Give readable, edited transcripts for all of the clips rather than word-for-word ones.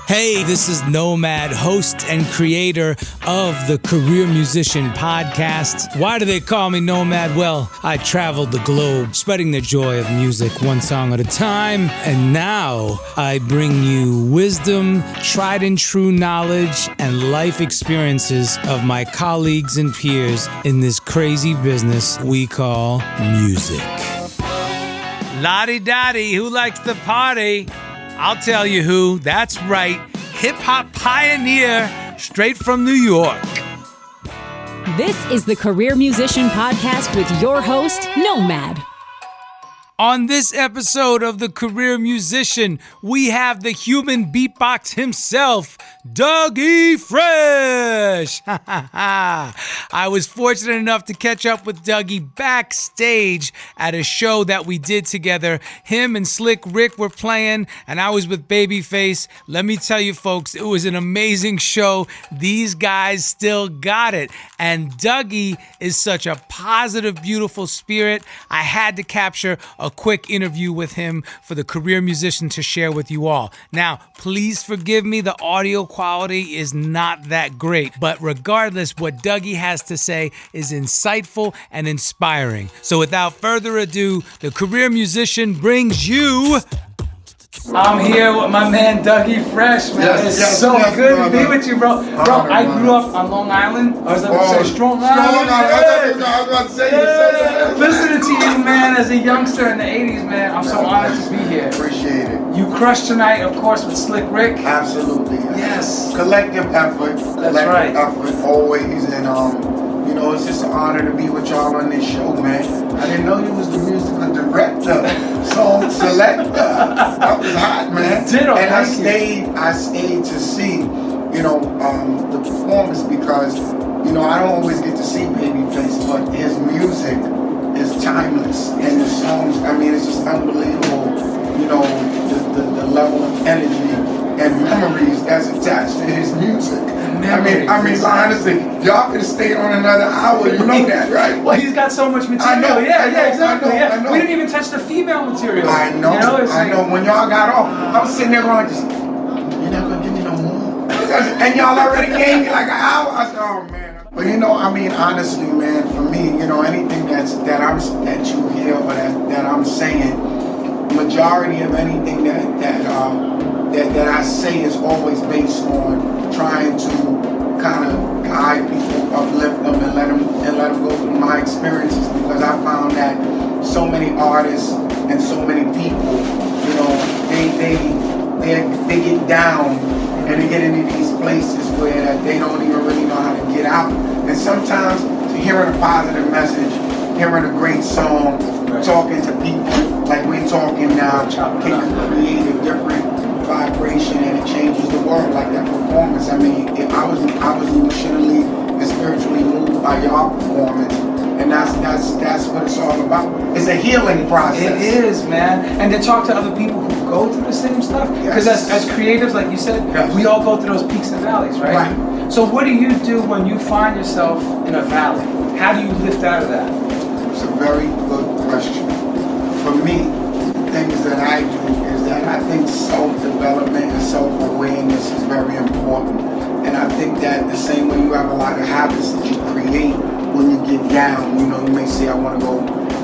Hey, this is Nomad, host and creator of the Career Musician Podcast. Why do they call me Nomad? Well, I traveled the globe, spreading the joy of music one song at a time. And now I bring you wisdom, tried and true knowledge, and life experiences of my colleagues and peers in this crazy business we call music. Lottie-dottie, who likes the party? I'll tell you who. That's right. Hip-hop pioneer, straight from New York. This is the Career Musician Podcast with your host, Nomad. On this episode of The Career Musician, we have the Human Beatbox himself, e.fresh. I was fortunate enough to catch up with Dougie backstage at a show that we did together. Him and Slick Rick were playing, and I was with Babyface. Let me tell you, folks, it was an amazing show. These guys still got it. And Dougie is such a positive, beautiful spirit. I had to capture a quick interview with him for the Career Musician to share with you all. Now, please forgive me, the audio quality is not that great, but regardless, what Dougie has to say is insightful and inspiring. So without further ado, the Career Musician brings you... I'm here with my man e.fresh, man. It's so good to be with you, bro. Bro, I grew up on Long Island. I was about to say Strong Island. I was about to say Listening to you, man, as a youngster in the 80s, man, I'm so honored to be here. Appreciate it. You crushed tonight, of course, with Slick Rick. Absolutely. Yes. Collective effort. That's right. Effort, always. And, you know, it's just an honor to be with y'all on this show, man. I didn't know you was the musical director, song selector. That was hot, man. Ditto, and I stayed to see, you know, the performance because, you know, I don't always get to see Babyface, but his music is timeless. And the songs, I mean, it's just unbelievable, you know, the level of energy and memories that's attached to his music. I mean, honestly, y'all could have stayed on another hour. You know that, right? Well, he's got so much material. I know, Exactly. I know. We didn't even touch the female material. I know. You know, I know. When y'all got off, I was sitting there going, you're not gonna give me no more. And y'all already gave me like an hour. I said, oh man. But you know, I mean, honestly, man, for me, you know, anything that you hear or that I'm saying, majority of anything that I say is always based on trying to kind of guide people, uplift them, and let them go through my experiences, because I found that so many artists and so many people, you know, they get down and they get into these places where they don't even really know how to get out. And sometimes hearing a positive message, hearing a great song, talking to people like we're talking now, can create a different vibration, and it changes the world. Like that performance, I mean, I was emotionally and spiritually moved by y'all performance, and that's what it's all about. It's a healing process. It is, man. And to talk to other people who go through the same stuff, because as creatives, like you said, we all go through those peaks and valleys, right? So what do you do when you find yourself in a valley? How do you lift out of that? It's a very good question. For me, things that I do is that I think self-development and self-awareness is very important. And I think that the same way you have a lot of habits that you create when you get down, you know, you may say, I want to go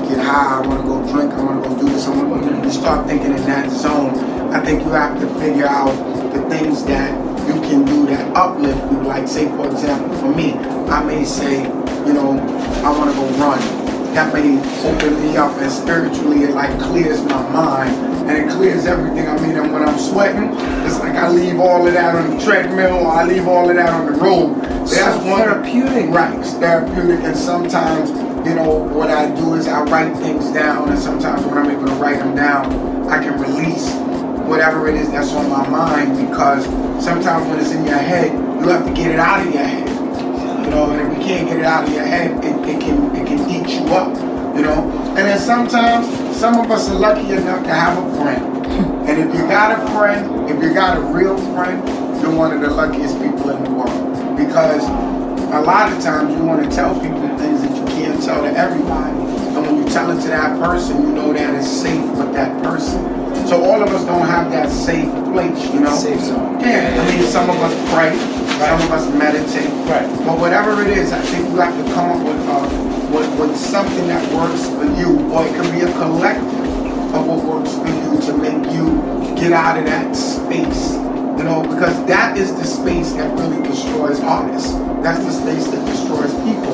get high, I want to go drink, I want to go do this, I want to go do. You start thinking in that zone. I think you have to figure out the things that you can do that uplift you. Like, say, for example, for me, I may say, you know, I want to go run. That may open me up, and spiritually it like clears my mind, and it clears everything. I mean, and when I'm sweating, it's like I leave all of that on the treadmill, or I leave all of that on the road. That's therapeutic. Right, it's therapeutic. And sometimes, you know, what I do is I write things down, and sometimes when I'm able to write them down, I can release whatever it is that's on my mind, because sometimes when it's in your head, you have to get it out of your head. You know, and if you can't get it out of your head, it can eat you up, you know. And then sometimes, some of us are lucky enough to have a friend. And if you got a friend, if you got a real friend, you're one of the luckiest people in the world. Because a lot of times you want to tell people things that you can't tell to everybody. And when you tell it to that person, you know that it's safe with that person. So all of us don't have that safe place, you know? Safe zone. Yeah, I mean, some of us pray, some of us meditate. Right. But whatever it is, I think you have to come up with something that works for you, or it can be a collective of what works for you to make you get out of that space. You know, because that is the space that really destroys artists. That's the space that destroys people.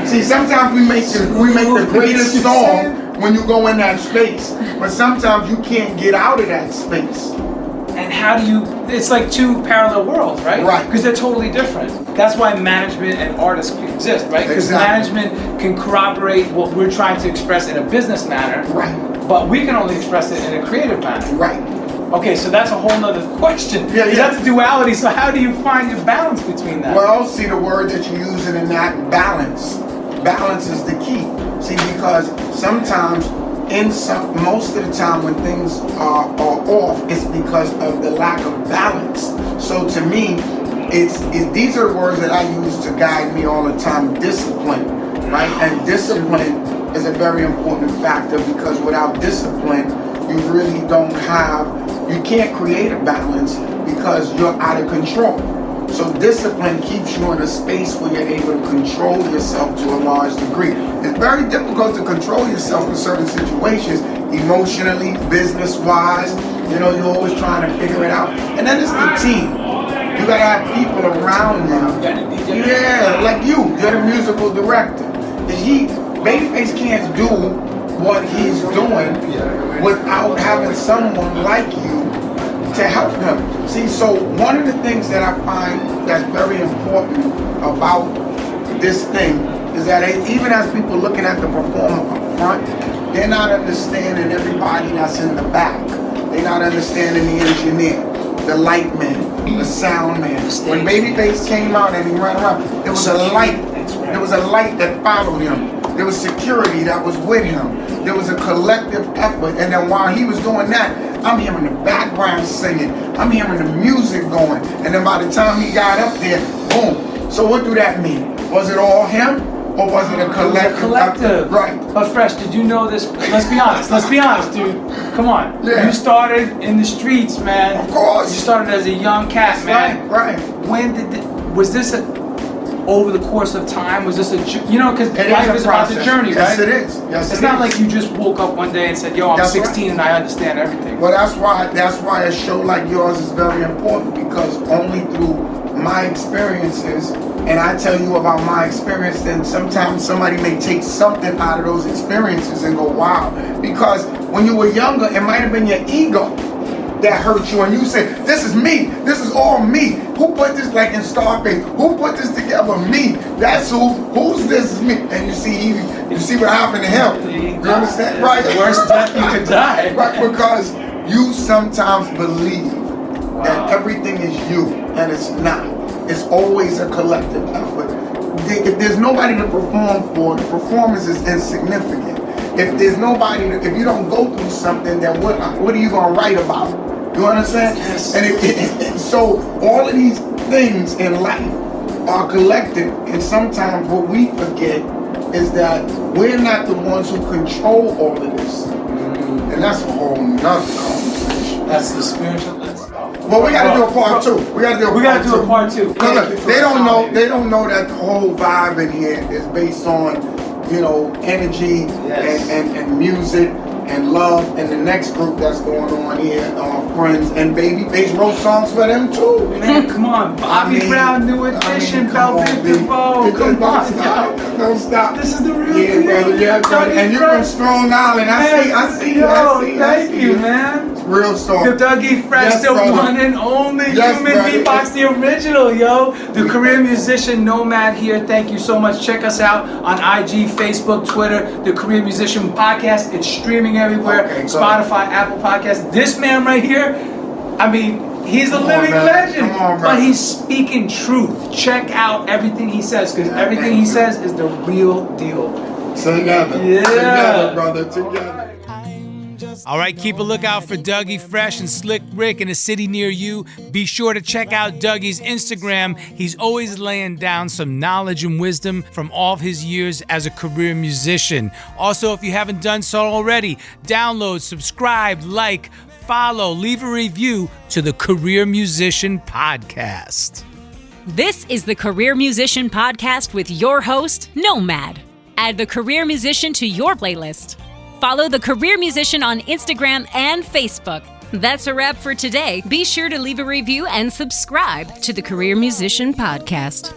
See, sometimes we make the greatest song when you go in that space, but sometimes you can't get out of that space. And how do you, it's like two parallel worlds, right? Right. Because they're totally different. That's why management and artists exist, right? Because Exactly. management can corroborate what we're trying to express in a business manner, Right. but we can only express it in a creative manner. Right. Okay, so that's a whole nother question. Yeah, yeah. That's duality, so how do you find your balance between that? Well, see, the word that you're using in that, balance. Balance is the key. See, because sometimes, most of the time when things are off, it's because of the lack of balance. So to me, these are words that I use to guide me all the time. Discipline, right? And discipline is a very important factor, because without discipline, you really you can't create a balance because you're out of control. So discipline keeps you in a space where you're able to control yourself to a large degree. It's very difficult to control yourself in certain situations, emotionally, business-wise. You know, you're always trying to figure it out. And then it's the team. You gotta have people around you. Yeah, like you're the musical director. Babyface can't do what he's doing without having someone like you to help him. See, so one of the things that I find that's very important about this thing is that even as people looking at the performer up front, they're not understanding everybody that's in the back. They're not understanding the engineer, the light man, the sound man. When Babyface came out and he ran around, there was a light. There was a light that followed him. There was security that was with him. There was a collective effort. And then while he was doing that, I'm hearing the background singing. I'm hearing the music going. And then by the time he got up there, boom. So what do that mean? Was it all him? Or was it a collective? Collective. Right. But Fresh, did you know this? Let's be honest. Let's be honest, dude. Come on. Yeah. You started in the streets, man. Of course. You started as a young cat, man. Right. When was this over the course of time? Was this because life is about the journey, yes, right? It is. Yes, it's it not is. like you just woke up one day and said, "Yo, I'm That's 16 right. and I understand everything." Well, that's why a show like yours is very important, because only through my experiences, and I tell you about my experience, then sometimes somebody may take something out of those experiences and go, wow. Because when you were younger, it might have been your ego that hurt you, and you say, this is me, this is all me. Who put this, like in Scarface, who put this together? Me. That's who's this is me. And you see what happened to him. You understand? Right. The worst death you could die. Right, because you sometimes believe that everything is you, and it's not. It's always a collective effort. If there's nobody to perform for, the performance is insignificant. If there's nobody, if you don't go through something, then what are you gonna write about? You understand? Yes. And so all of these things in life are collective, and sometimes what we forget is that we're not the ones who control all of this. And that's a whole nother conversation. That's the spiritual. Well, we gotta do a part two. We gotta do a part two. Look, they don't know that the whole vibe in here is based on, energy and music and love. And the next group that's going on here are Friends, and Babyface wrote songs for them too. Man, come on. Bobby Brown, New Edition, Velvet DeVoe. Come on. Don't stop. This is the real Yeah, deal. brother. Yeah, brother. And you're from Strong Island. I see you. Thank you, man. Real song. The Dougie Fresh, Yes, the brother. one and only Yes, Human brother. Beatbox, the original, yo. The career musician Nomad here. Thank you so much. Check us out on IG, Facebook, Twitter. The Career Musician Podcast. It's streaming everywhere. Okay, Spotify, Apple Podcasts. This man right here, I mean, he's a living man. legend, Come on, but brother. he's speaking truth. Check out everything he says, because Yeah, everything thank he you. says is the real deal. Together. Yeah. Together, brother. Together. I'm just All right, keep a lookout for Doug e.fresh and Slick Rick in a city near you. Be sure to check out Dougie's Instagram. He's always laying down some knowledge and wisdom from all of his years as a career musician. Also, if you haven't done so already, download, subscribe, like, follow, leave a review to the Career Musician Podcast. This is the Career Musician Podcast with your host, Nomad. Add the Career Musician to your playlist. Follow the Career Musician on Instagram and Facebook. That's a wrap for today. Be sure to leave a review and subscribe to the Career Musician Podcast.